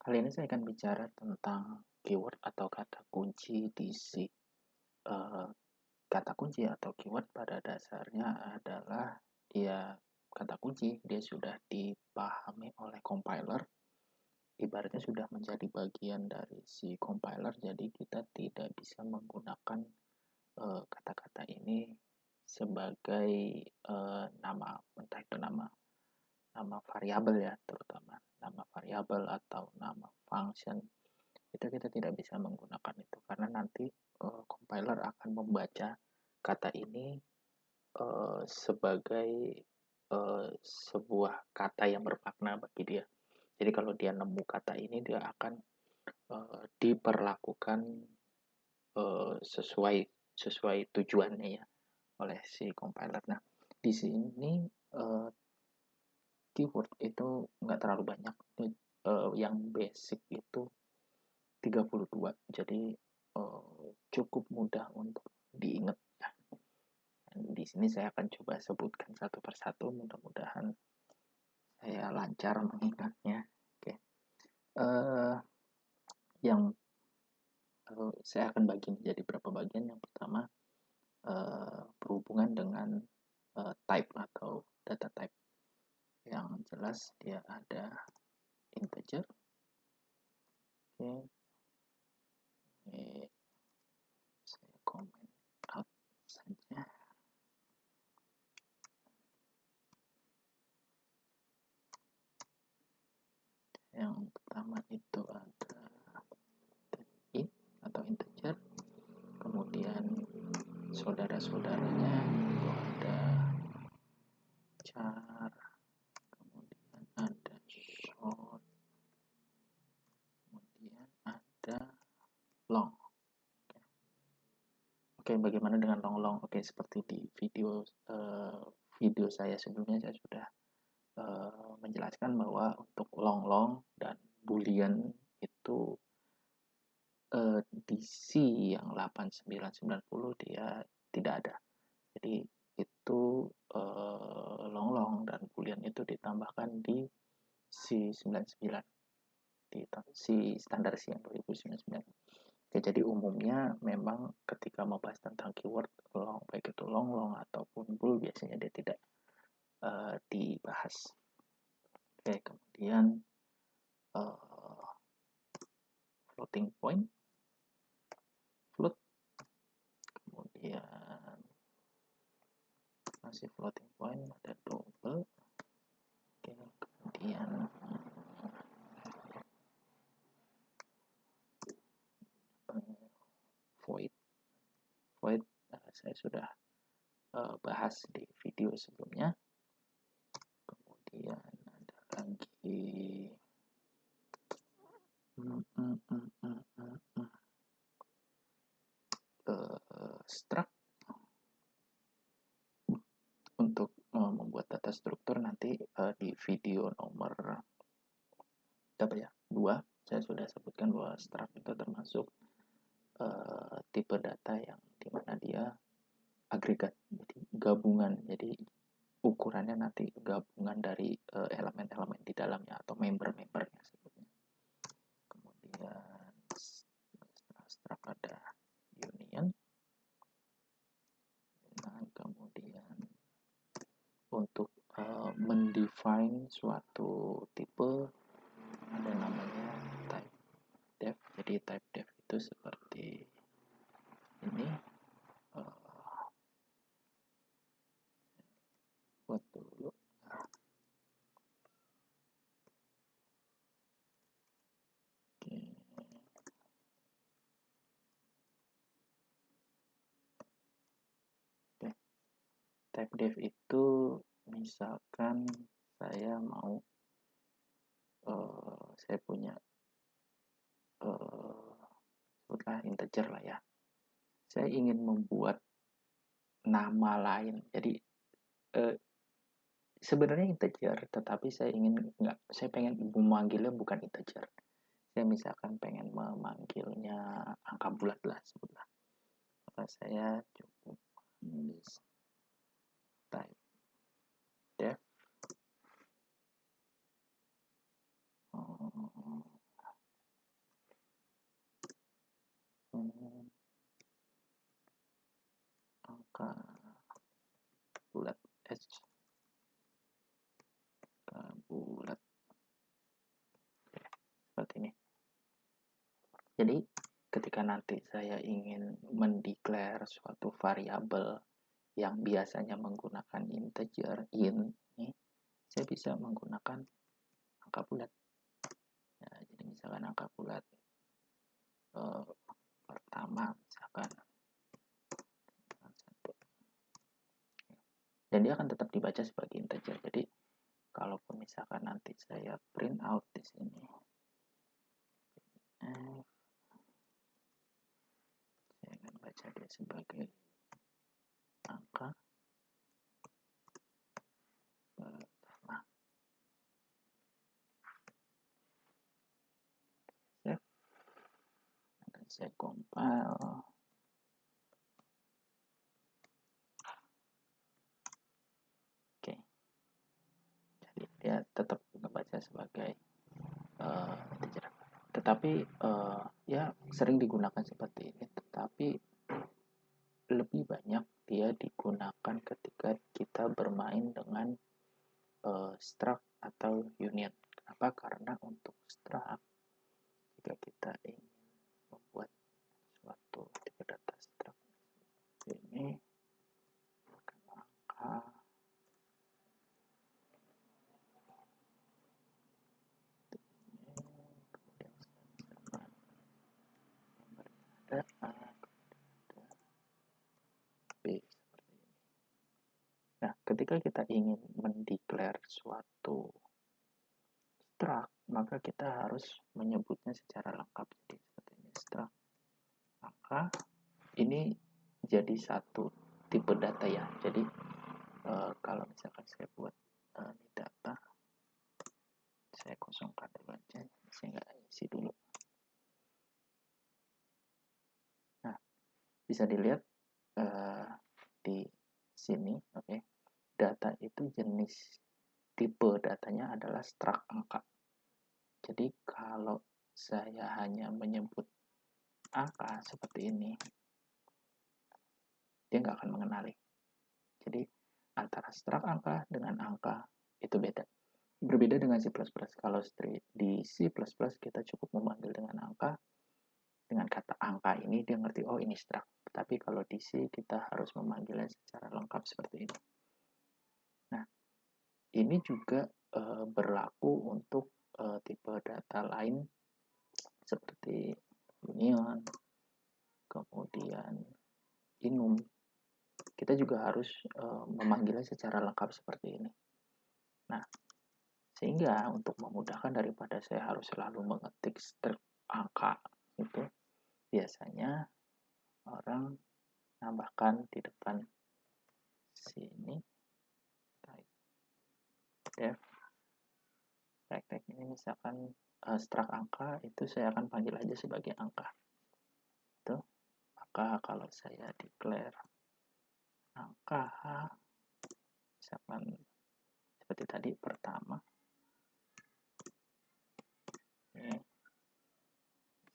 Kali ini saya akan bicara tentang keyword atau kata kunci di si kata kunci atau keyword pada dasarnya adalah ya kata kunci dia sudah dipahami oleh compiler, ibaratnya sudah menjadi bagian dari si compiler, jadi kita tidak bisa menggunakan kata-kata ini sebagai nama, entah itu nama nama variabel ya, terutama nama variabel atau nama function. Itu kita tidak bisa menggunakan itu karena nanti compiler akan membaca kata ini sebagai sebuah kata yang bermakna bagi dia. Jadi kalau dia nemu kata ini, dia akan diperlakukan sesuai sesuai tujuannya ya oleh si compiler. Nah, di sini keyword itu nggak terlalu banyak. Yang basic itu 32, jadi cukup mudah untuk diingat ya. Di sini saya akan coba sebutkan satu persatu, mudah-mudahan saya lancar mengingatnya. Oke. Yang saya akan bagi menjadi beberapa bagian. Yang pertama berhubungan dengan type atau data type. Yang jelas dia ada integer. Oke. Ini saya comment out saja. Yang pertama itu ada int atau integer, kemudian saudara-saudaranya itu ada char, kemudian ada short, kemudian ada long. Oke, bagaimana dengan long? Oke, seperti di video saya sebelumnya, saya sudah menjelaskan bahwa untuk long dan boolean itu di C yang 8990 dia tidak ada. Jadi itu long dan boolean itu ditambahkan di C99, di C standar C yang 2099. Oke, jadi umumnya memang ketika membahas tentang keyword long, baik itu long ataupun bool, biasanya dia tidak dibahas. Oke, kemudian floating point, float, kemudian masih floating point, ada double. Oke, kemudian void saya sudah bahas di video sebelumnya. Kemudian ada lagi struct untuk membuat data struktur. Nanti di video nomor berapa ya, 2 saya sudah sebutkan bahwa struct itu termasuk tipe data yang dimana dia agregat, jadi gabungan, jadi ukurannya nanti gabungan dari elemen-elemen di dalamnya atau member-membernya sebutnya. Kemudian struct ada union. Nah, kemudian untuk mendefine suatu tipe ada namanya type def. Jadi type def itu seperti ini. Buat dulu. Type def itu misalkan saya mau saya punya sebutlah integer lah ya, saya ingin membuat nama lain, jadi sebenarnya integer tetapi saya pengen memanggilnya bukan integer, saya misalkan pengen memanggilnya angka bulat lah, sebutlah, maka saya cukup menulis type def Jadi ketika nanti saya ingin mendeklar suatu variabel yang biasanya menggunakan integer int, ini saya bisa menggunakan angka bulat. Nah, jadi misalkan angka bulat pertama misalkan 1. Dan dia akan tetap dibaca sebagai integer. Jadi kalaupun misalkan nanti saya print out di sini, saya akan baca dia sebagai angka pertama. Save. Dan saya compile. Oke. Jadi dia tetap membaca sebagai integer. Tetapi ya sering digunakan seperti ini, tetapi lebih banyak dia digunakan ketika kita bermain dengan struct atau union. Kenapa? Karena untuk struct, jika kita ingin membuat suatu tipe data struct ini angka, kemudian sama ada A, B seperti ini. Nah, ketika kita ingin mendeklar suatu struct, maka kita harus menyebutnya secara lengkap. Jadi seperti ini, struct angka. Ini jadi satu tipe data ya. Jadi kalau misalkan saya buat ini data, saya kosongkan dulu aja, saya nggak isi dulu. Nah, bisa dilihat di sini, oke, data itu jenis tipe datanya adalah struct angka. Jadi kalau saya hanya menyebut angka seperti ini, dia nggak akan mengenali. Jadi antara struct angka dengan angka itu beda. Berbeda dengan C++. Kalau di C++ kita cukup memanggil dengan angka, dengan kata angka ini dia ngerti, oh ini struct. Tapi kalau di C kita harus memanggilnya secara lengkap seperti ini. Nah, ini juga berlaku untuk tipe data lain seperti union, kemudian enum. Kita juga harus memanggilnya secara lengkap seperti ini. Nah, sehingga untuk memudahkan daripada saya harus selalu mengetik string angka itu, biasanya orang nambahkan di depan sini type def tag ini, misalkan struct angka itu saya akan panggil aja sebagai angka itu. Maka kalau saya declare angka misalkan seperti tadi pertama, ini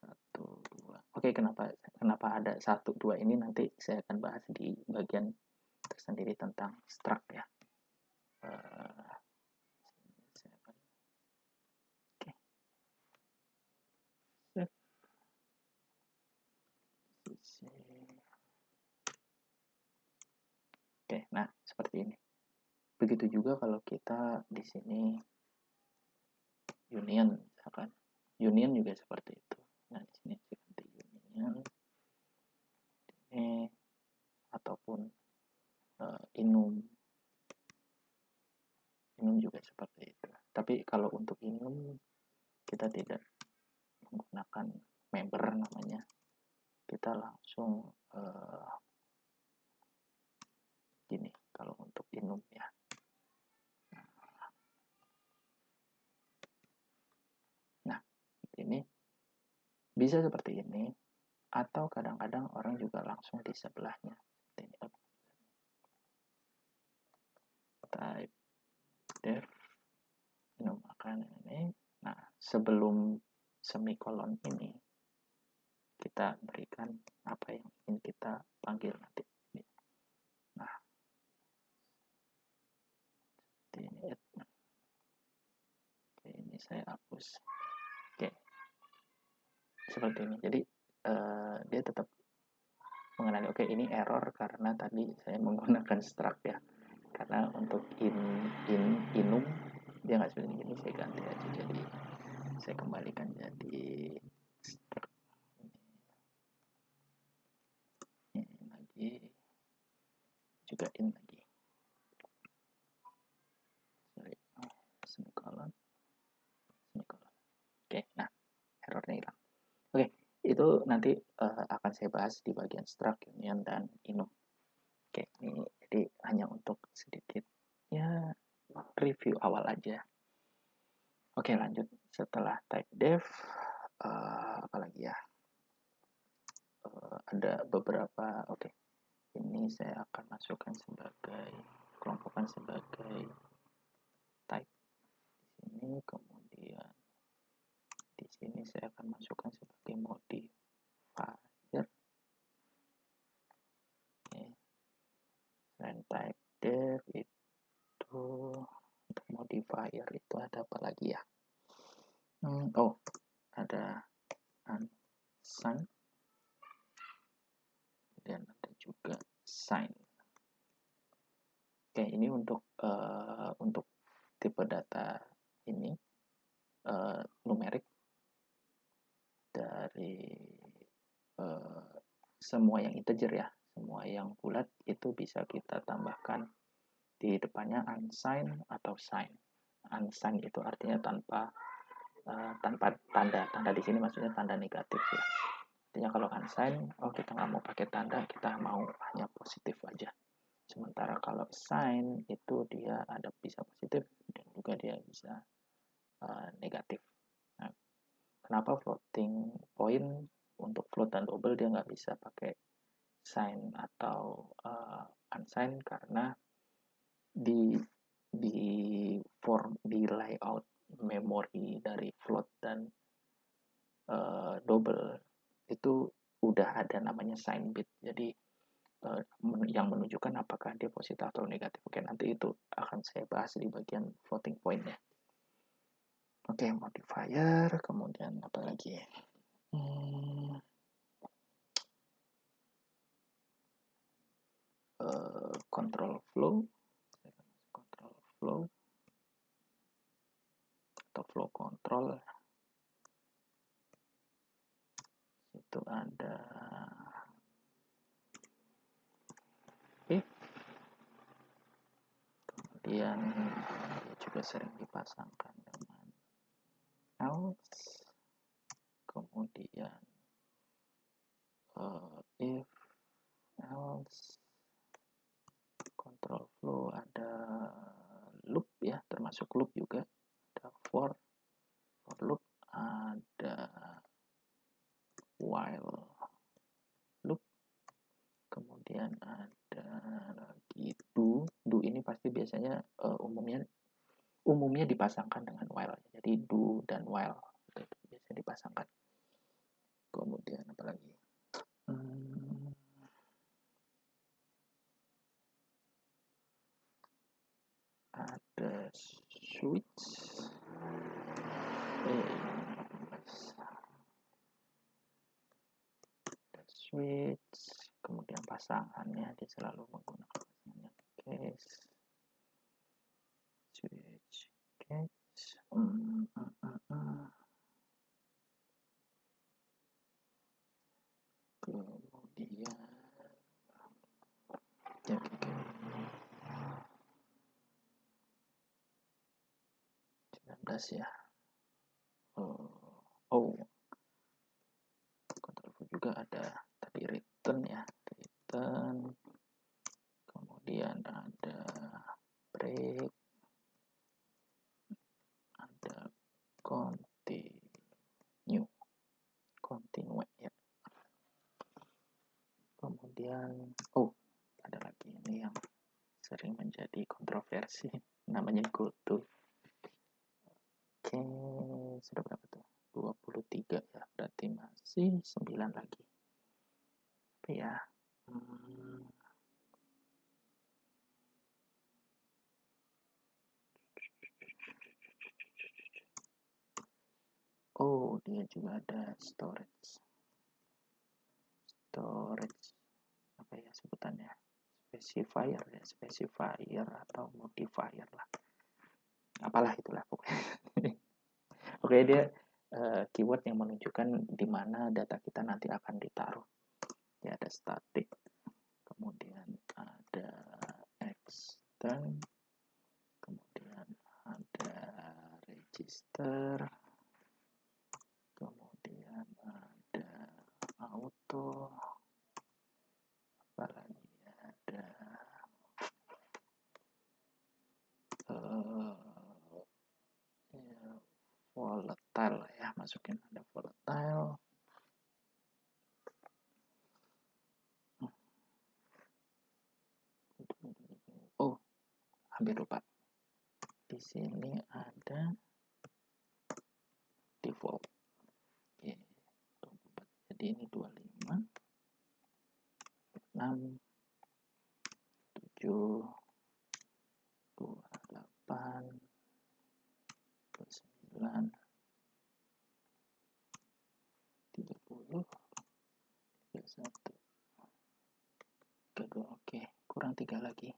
1, 2. Oke, kenapa ada 1, 2 ini nanti saya akan bahas di bagian tersendiri tentang struct ya. Oke, nah seperti ini. Begitu juga kalau kita di sini union, misalkan union juga seperti itu. Nah di sini ganti union ini, ataupun enum juga seperti itu. Tapi kalau untuk enum kita tidak menggunakan member namanya, kita langsung gini kalau untuk enum ya. Nah ini bisa seperti ini, atau kadang-kadang orang juga langsung di sebelahnya seperti ini. Type def enum akan ini. Nah sebelum semikolon ini kita berikan apa yang ingin kita panggil nanti. Nah ini, oke, ini saya hapus. Oke, seperti ini. Jadi dia tetap mengenali, oke, ini error karena tadi saya menggunakan struct ya. Karena untuk inum dia nggak seperti ini, saya ganti aja, jadi saya kembalikan jadi struct. Ini lagi juga in lagi, sorry, semicolon. Oke, nah errornya hilang. Oke, itu nanti akan saya bahas di bagian struct, union, dan enum. Oke, ini jadi hanya untuk sedikit ya review awal aja. Oke, lanjut. Setelah type def, apalagi ya? Ada beberapa. Oke, ini saya akan masukkan sebagai, kelompokkan sebagai type di sini, kemudian di sini saya akan masukkan sebagai modifier. Oke. Selain type def itu untuk modifier itu ada apa lagi ya? Oh, ada unsigned, dan ada juga sign. Oke, ini untuk tipe data ini numerik dari semua yang integer ya, semua yang bulat itu bisa kita tambahkan di depannya unsigned atau sign. Unsigned itu artinya tanpa tanda. Tanda di sini maksudnya tanda negatif ya. Artinya kalau unsigned, kita nggak mau pakai tanda, kita mau hanya positif aja. Sementara kalau sign itu dia ada bisa positif dan juga dia bisa negatif. Nah, kenapa floating point untuk float dan double dia nggak bisa pakai sign atau unsigned? Karena di layout memori dari float dan double itu udah ada namanya sign bit, jadi yang menunjukkan apakah dia positif atau negatif. Oke, nanti itu akan saya bahas di bagian floating point ya. Oke, modifier, kemudian apa lagi? Control flow atau flow control. Itu ada if, kemudian juga sering dipasangkan dengan else, kemudian if, else, control flow, ada loop ya, termasuk loop juga, ada for loop, ada while loop, kemudian ada lagi do ini pasti biasanya umumnya dipasangkan dengan while, jadi do dan while itu biasanya dipasangkan. Kemudian apa lagi? Ada switch, kemudian pasangannya dia selalu menggunakan pasangannya case, switch case, kemudian ya, 19 ya. Control juga ada tadi return ya, return, kemudian ada break, ada continue ya. Kemudian ada lagi ini yang sering menjadi kontroversi, namanya goto. Oke, sudah berapa tuh? 23 ya, berarti masih 9 lagi. Tapi ya, Oh, dia juga ada storage apa ya sebutannya, specifier atau modifier lah, apalah itulah pokoknya. Oke, dia keyword yang menunjukkan di mana data kita nanti akan ditaruh. Ya, ada static, kemudian ada extend, kemudian ada register, kemudian ada auto, apalagi ada ya, volatile ya, masukin ada volatile. Oh, hampir lupa. Di sini ada default. Oke, 24. Jadi ini 25, 6, 7, 28, 29, 30, 31, 32. Oke, kurang 3 lagi.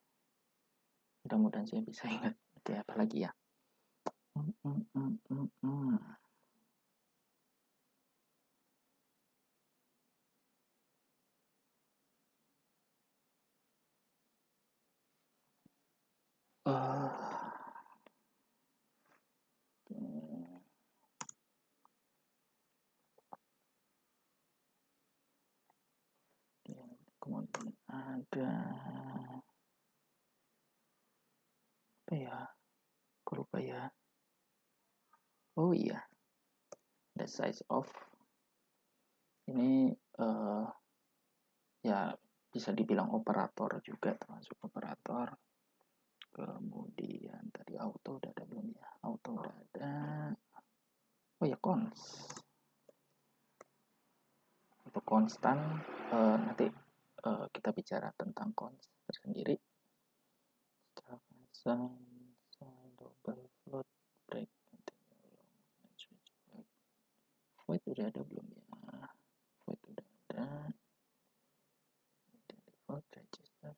Mudah-mudahan saya bisa ingat. Oke, apa lagi ya? Kemudian ada apa ya? Aku lupa ya. Oh iya, the size of ini ya bisa dibilang operator juga, termasuk operator. Kemudian tadi auto udah ada belum ya? Auto udah ada. Oh ya, cons untuk konstan, nanti kita bicara tentang cons tersendiri. Double float, break, void udah ada belum ya? Void udah ada. Default register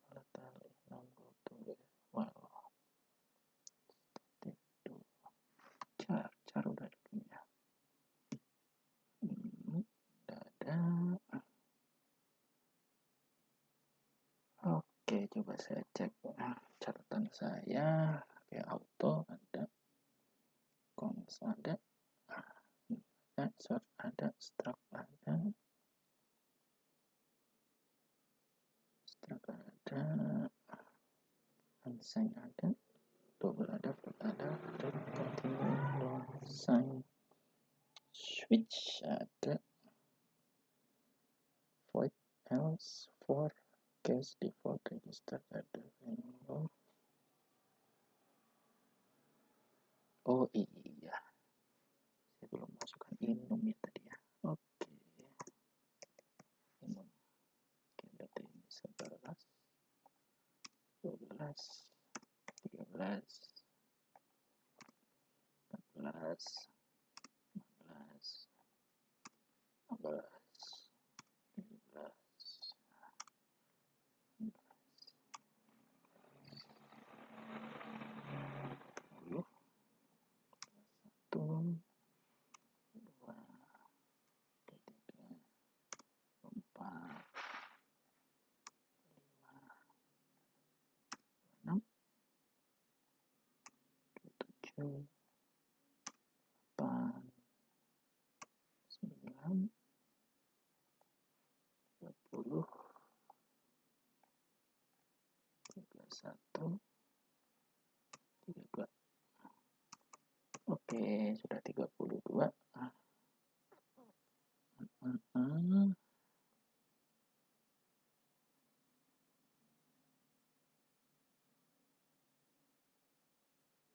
volatile 62. Wow, char udah ada belum ya? Udah ada. Oke, coba saya cek catatan saya. Oke, auto ada, cons ada, sort ada, struct ada, unsign ada, double ada, float ada, continue, sign, switch ada, void else for case default register ada. Oh iya, saya belum masukkan inum ya tadi ya. Oke, inum. Oke, berarti ini 11, 12, 13, 14, 15, 16, 17, 20, 1, 2, 3, 4, 5, 6, 7, 8, 9, 20, 31, 32. Oke, sudah 32.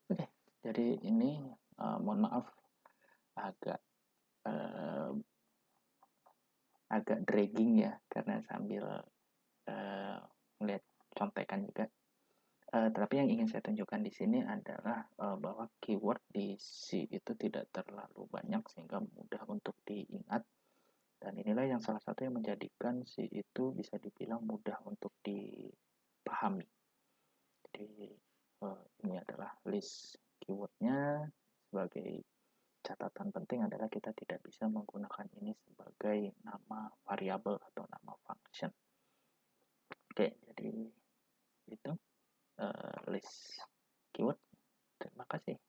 Oke, jadi ini mohon maaf agak agak dragging ya, karena sambil melihat contekan juga. Tapi yang ingin saya tunjukkan di sini adalah bahwa keyword di C itu tidak terlalu banyak sehingga mudah untuk diingat. Dan inilah yang salah satu yang menjadikan C itu bisa dibilang mudah untuk dipahami. Jadi ini adalah list keywordnya. Sebagai catatan penting adalah kita tidak bisa menggunakan ini sebagai nama variabel atau nama function. Oke, jadi itu list keyword. Terima kasih.